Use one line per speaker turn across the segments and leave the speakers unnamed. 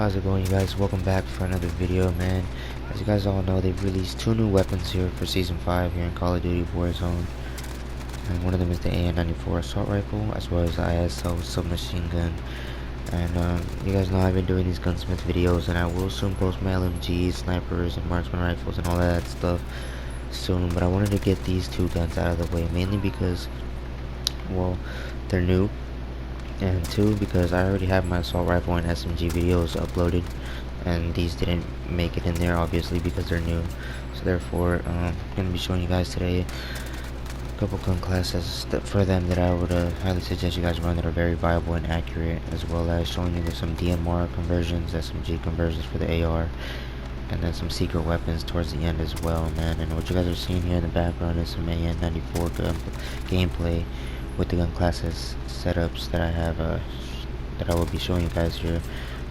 How's it going, you guys? Welcome back for another video, man. As you guys all know, they've released two new weapons here for Season 5 here in Call of Duty Warzone. And one of them is the AN-94 assault rifle, as well as the aswell submachine gun. And you guys know I've been doing these gunsmith videos, and I will soon post my LMGs, snipers, and marksman rifles, and all that stuff soon. But I wanted to get these two guns out of the way, mainly because, well, they're new. And two, because I already have my assault rifle and SMG videos uploaded, and these didn't make it in there, obviously, because they're new. So therefore, I'm going to be showing you guys today a couple gun classes for them that I would highly suggest you guys run that are very viable and accurate, as well as showing you some DMR conversions, SMG conversions for the AR, and then some secret weapons towards the end as well, man. And what you guys are seeing here in the background is some AN-94 gun gameplay with the gun classes setups that I have, that I will be showing you guys here.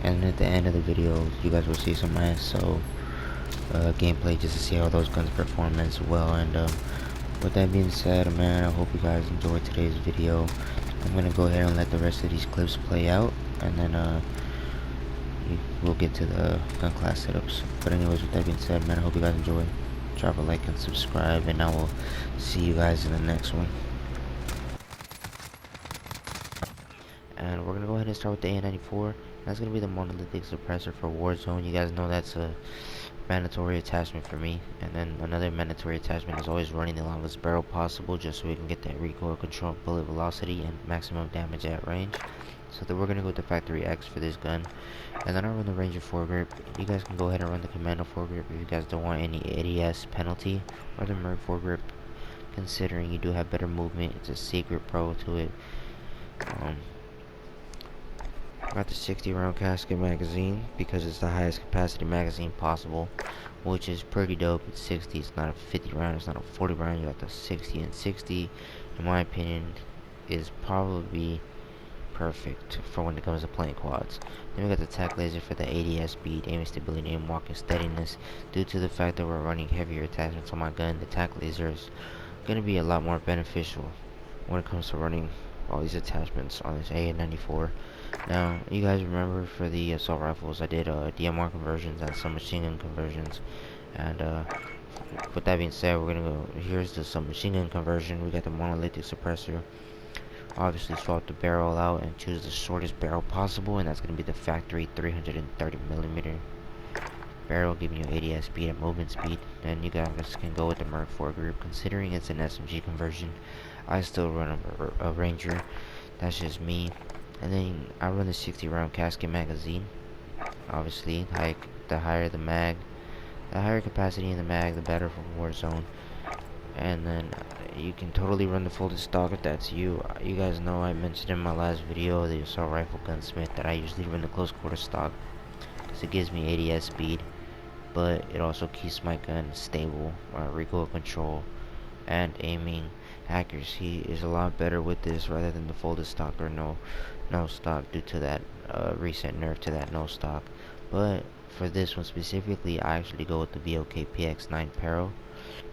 And at the end of the video, you guys will see some ISO gameplay just to see how those guns perform as well. And with that being said, man, I hope you guys enjoyed today's video. I'm gonna go ahead and let the rest of these clips play out, and then we'll get to the gun class setups. But anyways, with that being said, man, I hope you guys enjoy. Drop a like and subscribe, and I will see you guys in the next one. And we're gonna go ahead and start with the AN-94. That's gonna be the monolithic suppressor for Warzone. You guys know that's a mandatory attachment for me. And then another mandatory attachment is always running the longest barrel possible, just so we can get that recoil control, bullet velocity, and maximum damage at range. So then we're gonna go with the Factory X for this gun. And then I run the Ranger foregrip. You guys can go ahead and run the Commando foregrip if you guys don't want any ADS penalty, or the Merc foregrip, considering you do have better movement. It's a secret pro to it. Got the 60 round casket magazine because it's the highest capacity magazine possible, which is pretty dope. It's 60, it's not a 50 round, it's not a 40 round. You got the 60, and 60, in my opinion, is probably perfect for when it comes to playing quads. Then we got the tac laser for the ADS speed, aiming stability, and walking steadiness. Due to the fact that we're running heavier attachments on my gun, the tac laser is going to be a lot more beneficial when it comes to running all these attachments on this AN-94. Now, you guys remember for the assault rifles, I did DMR conversions and some machine gun conversions. And with that being said, we're gonna go. Here's the submachine gun conversion. We got the monolithic suppressor. Obviously, swap the barrel out and choose the shortest barrel possible, and that's gonna be the factory 330mm barrel, giving you ADS speed and movement speed. And you guys can go with the Merc foregrip, considering it's an SMG conversion. I still run a Ranger. That's just me. And then I run the 60 round casket magazine. Obviously, the higher the mag, the higher capacity in the mag, the better for Warzone. And then you can totally run the folded stock if that's you. You guys know I mentioned in my last video, the assault rifle gunsmith, that I usually run the close quarter stock because it gives me ADS speed, but it also keeps my gun stable. Recoil control and aiming accuracy is a lot better with this rather than the folded stock or no stock, due to that recent nerf to that no stock. But for this one specifically, I actually go with the VOK PX9 Paro,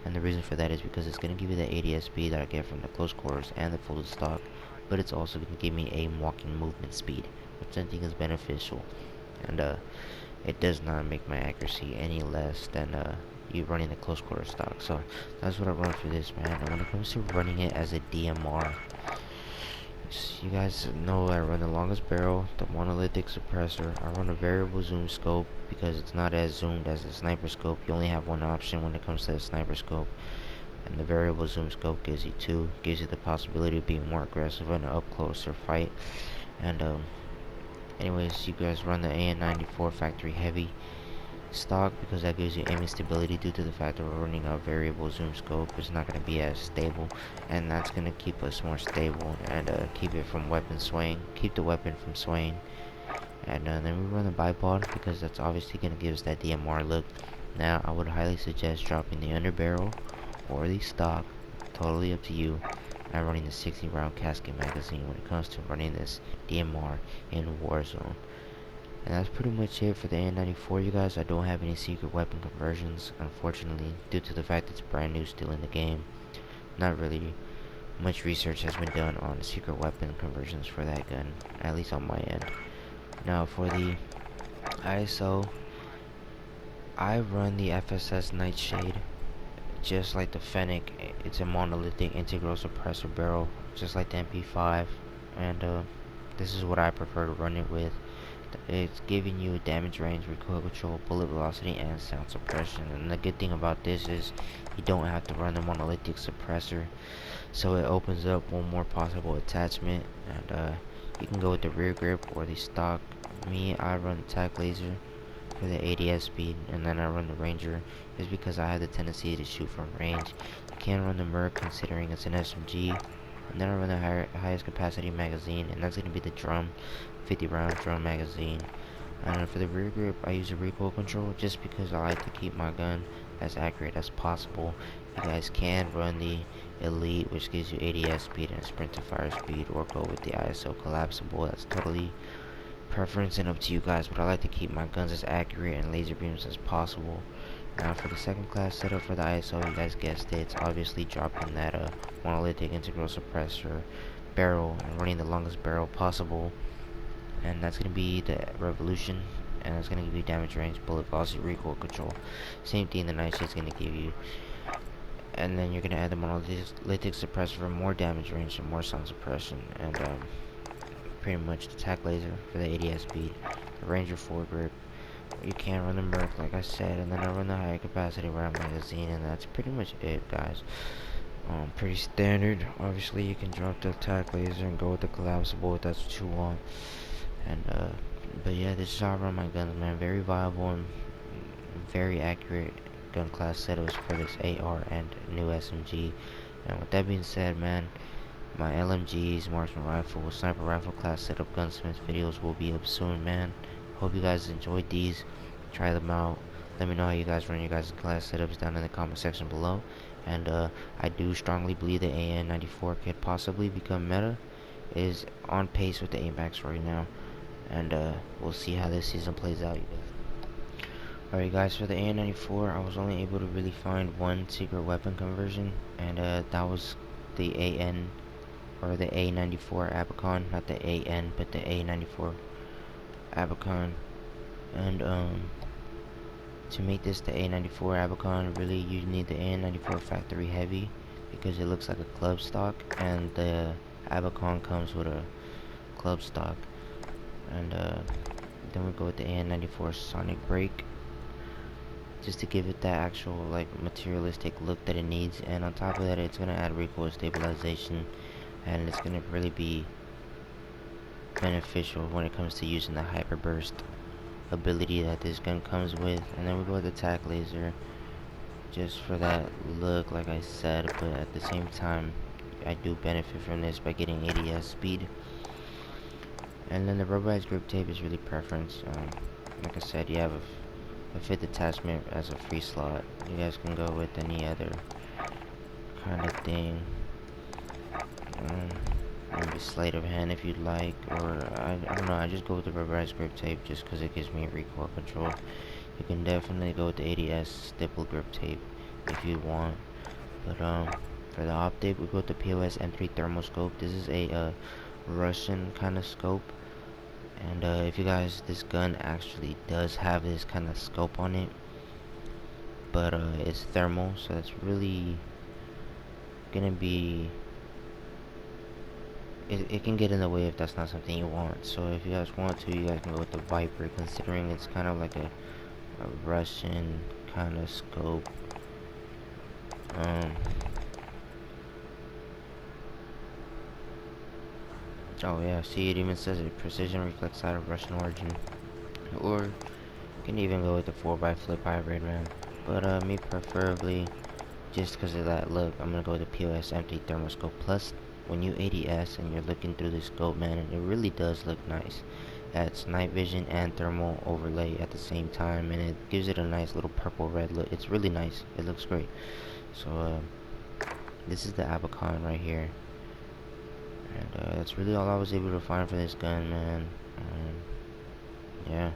and the reason for that is because it's going to give you the ADS speed that I get from the close quarters and the folded stock, but it's also going to give me aim, walking, movement speed, which I think is beneficial. And it does not make my accuracy any less than you running the close quarter stock. So that's what I run for this, man. And when it comes to running it as a DMR, you guys know I run the longest barrel, the monolithic suppressor. I run a variable zoom scope because it's not as zoomed as the sniper scope. You only have one option when it comes to the sniper scope, and the variable zoom scope gives you two. Gives you the possibility of being more aggressive in an up closer fight. And anyways, you guys run the AN-94 factory heavy stock because that gives you aiming stability. Due to the fact that we're running a variable zoom scope, it's not going to be as stable, and that's going to keep us more stable and keep it from weapon swaying, keep the weapon from swaying. And then we run the bipod because that's obviously going to give us that DMR look. Now I would highly suggest dropping the underbarrel or the stock, totally up to you, and running the 60 round casket magazine when it comes to running this DMR in Warzone. And that's pretty much it for the AN-94, you guys. I don't have any secret weapon conversions, unfortunately, due to the fact that it's brand new still in the game. Not really much research has been done on secret weapon conversions for that gun, at least on my end. Now for the ISO, I run the FSS Nightshade, just like the Fennec. It's a monolithic integral suppressor barrel, just like the MP5, and this is what I prefer to run it with. It's giving you damage range, recoil control, bullet velocity, and sound suppression. And the good thing about this is you don't have to run the monolithic suppressor, so it opens up one more possible attachment. And you can go with the rear grip or the stock. Me, I run the tac laser for the ADS speed, and then I run the Ranger just because I have the tendency to shoot from range. You can run the Merc considering it's an SMG, and then I run the highest capacity magazine, and that's going to be the drum, 50 round drum magazine. And for the rear grip, I use a recoil control just because I like to keep my gun as accurate as possible. You guys can run the Elite, which gives you ADS speed and sprint to fire speed, or go with the ISO collapsible. That's totally preference and up to you guys, but I like to keep my guns as accurate and laser beams as possible. Now for the second class setup for the ISO, you guys guessed it, it's obviously dropping that monolithic integral suppressor barrel and running the longest barrel possible, and that's going to be the Revolution, and it's going to give you damage range, bullet velocity, recoil control. Same thing the Nightshade's going to give you, and then you're going to add the monolithic suppressor for more damage range and more sound suppression, and pretty much the tac laser for the ADS speed, the Ranger foregrip. You can run the Merc like I said, and then I run the higher capacity round magazine, and that's pretty much it, guys. Pretty standard. Obviously you can drop the tac laser and go with the collapsible if that's what you want. And but yeah, this is how I run my guns, man. Very viable and very accurate gun class setups for this AR and new SMG. And with that being said, man, my LMGs, marksman rifle, sniper rifle class setup gunsmith videos will be up soon, man. Hope you guys enjoyed these. Try them out. Let me know how you guys run your guys' class setups down in the comment section below. And I do strongly believe the AN-94 could possibly become meta. It is on pace with the AMAX right now. And we'll see how this season plays out, you guys. Alright guys, for the AN-94, I was only able to really find one secret weapon conversion, and that was the AN, or the A-94 Abacon, not the AN, but the A-94 Abacon. And to make this the A-94 Abacon, really you need the AN-94 Factory Heavy, because it looks like a club stock, and the Abacon comes with a club stock. And then we go with the AN-94 Sonic Break, just to give it that actual like materialistic look that it needs. And on top of that, it's gonna add recoil stabilization, and it's gonna really be beneficial when it comes to using the hyper burst ability that this gun comes with. And then we go with the tac laser just for that look, like I said, but at the same time I do benefit from this by getting ADS speed. And then the rubberized grip tape is really preference. Like I said, you have a fit attachment as a free slot. You guys can go with any other kind of thing. Maybe sleight of hand if you'd like, or I don't know, I just go with the rubberized grip tape just because it gives me recoil control. You can definitely go with the ADS stipple grip tape if you want, but for the optic, we go with the POS M3 thermal scope. This is a Russian kind of scope, and if you guys, this gun actually does have this kind of scope on it, but it's thermal, so it's really gonna be, it can get in the way if that's not something you want. So if you guys want to, you guys can go with the Viper, considering it's kind of like a Russian kind of scope. Oh yeah, see, it even says it, precision reflex sight of Russian origin. Or you can even go with the 4x flip hybrid, man. But me preferably, just because of that look, I'm gonna go with the POS empty thermoscope. Plus, when you ADS and you're looking through the scope, man, it really does look nice. That's night vision and thermal overlay at the same time, and it gives it a nice little purple red look. It's really nice. It looks great. So this is the Abacon right here, and that's really all I was able to find for this gun, man. Yeah.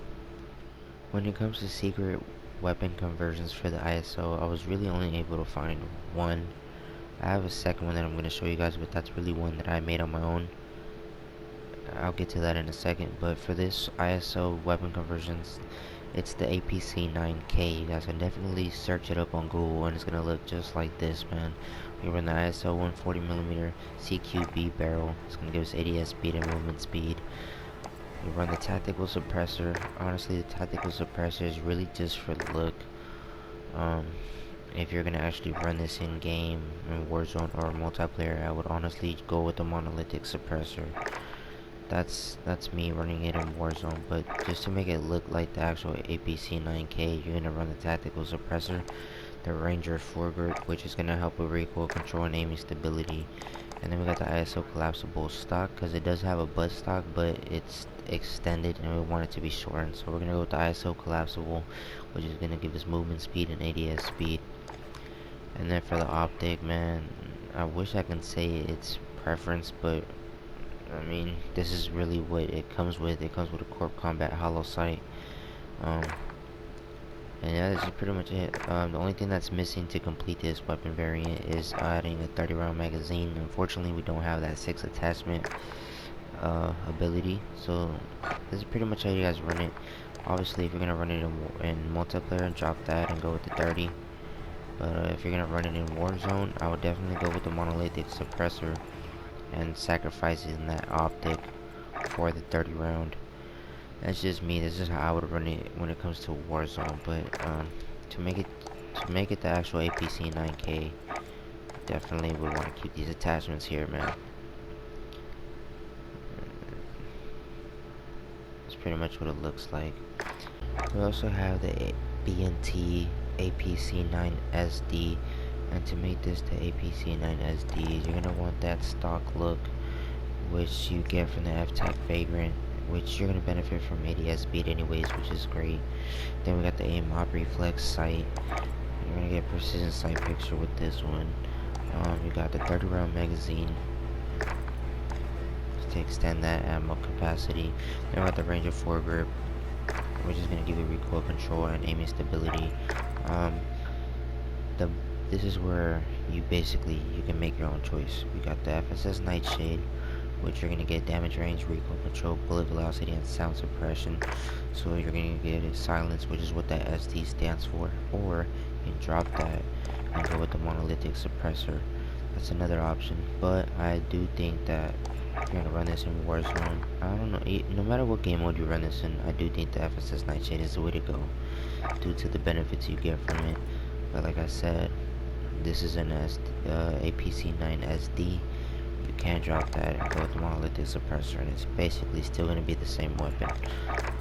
When it comes to secret weapon conversions for the ISO, I was really only able to find one. I have a second one that I'm going to show you guys, but that's really one that I made on my own. I'll get to that in a second, but for this ISO weapon conversions, it's the APC-9K. You guys can definitely search it up on Google, and it's gonna look just like this, man. We run the ISO 140mm CQB barrel. It's gonna give us ADS speed and movement speed. We run the tactical suppressor. Honestly, the tactical suppressor is really just for look. If you're gonna actually run this in game in Warzone or multiplayer, I would honestly go with the monolithic suppressor. That's me running it in Warzone, but just to make it look like the actual APC-9K, you're gonna run the tactical suppressor, the Ranger foregrip, which is gonna help with recoil control and aiming stability, and then we got the ISO collapsible stock, because it does have a butt stock, but it's extended and we want it to be shortened, so we're gonna go with the ISO collapsible, which is gonna give us movement speed and ADS speed. And then for the optic, man, I wish I can say it's preference, but I mean, this is really what it comes with. It comes with a Corp Combat hollow sight. And yeah, this is pretty much it. The only thing that's missing to complete this weapon variant is adding a 30 round magazine. Unfortunately, we don't have that 6 attachment ability. So this is pretty much how you guys run it. Obviously, if you're gonna run it in multiplayer, drop that and go with the 30. But if you're gonna run it in Warzone, I would definitely go with the monolithic suppressor and sacrificing that optic for the 30 round. That's just me. This is how I would run it when it comes to Warzone. But to make it the actual APC-9K, definitely would want to keep these attachments here, man. That's pretty much what it looks like. We also have the BNT APC-9SD, and to make this the APC-9SD, you're gonna want that stock look, which you get from the F-Tac Vagrant, which you're gonna benefit from ADS speed anyways, which is great. Then we got the AIM-OP reflex sight. You're gonna get precision sight picture with this one. You got the 30 round magazine to extend that ammo capacity. Then we got the Ranger foregrip, which is gonna give you recoil control and aiming stability. This is where you can make your own choice. We got the FSS Nightshade, which you're gonna get damage range, recoil control, bullet velocity, and sound suppression. So you're gonna get a silence, which is what that SD stands for. Or you can drop that and go with the monolithic suppressor. That's another option. But I do think that if you're gonna run this in Warzone, I don't know, no matter what game mode you run this in, I do think the FSS Nightshade is the way to go, due to the benefits you get from it. But like I said, this is an APC-9SD. You can't drop that and go with the monolithic suppressor, and it's basically still going to be the same weapon.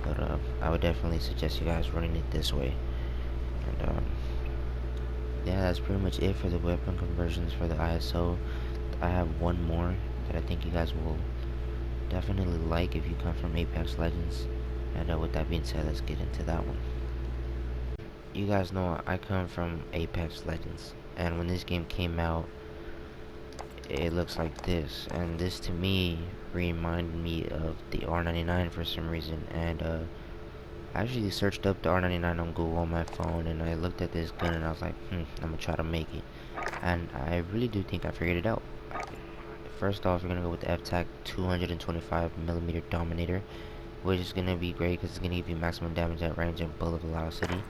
But I would definitely suggest you guys running it this way. And yeah, that's pretty much it for the weapon conversions for the ISO. I have one more that I think you guys will definitely like if you come from Apex Legends. And with that being said, let's get into that one. You guys know I come from Apex Legends, and when this game came out, it looks like this, and this to me reminded me of the R99 for some reason. And I actually searched up the R99 on Google on my phone, and I looked at this gun and I was like, I'm gonna try to make it, and I really do think I figured it out. First off, you're gonna go with the F-Tac 225mm Dominator, which is gonna be great because it's gonna give you maximum damage at range and bullet velocity.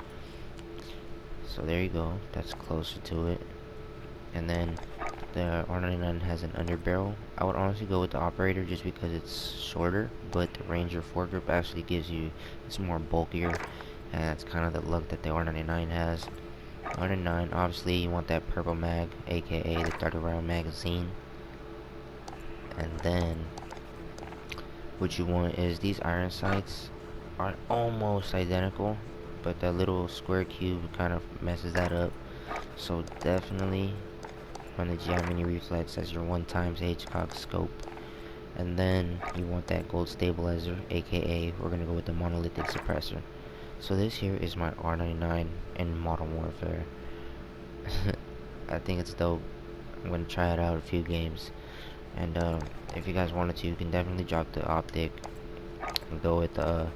So there you go, that's closer to it. And then the R99 has an underbarrel. I would honestly go with the operator just because it's shorter, but the Ranger foregrip actually gives you, it's more bulkier, and that's kind of the look that the R99 has. R99, obviously you want that purple mag, aka the 30 round magazine. And then what you want is these iron sights are almost identical, but that little square cube kind of messes that up. So definitely run the GI Mini Reflex as your 1x H-Cock scope. And then you want that gold stabilizer, aka we're gonna go with the monolithic suppressor. So this here is my R99 in Modern Warfare. I think it's dope. I'm gonna try it out a few games. And if you guys wanted to, you can definitely drop the optic and go with the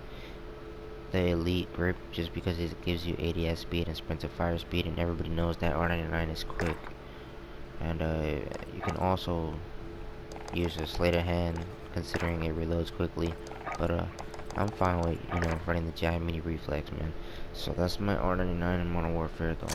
elite grip, just because it gives you ADS speed and sprint to fire speed, and everybody knows that R99 is quick. And you can also use a sleight of hand, considering it reloads quickly. But I'm fine with, you know, running the giant mini reflex, man. So that's my R99 in Modern Warfare, dog.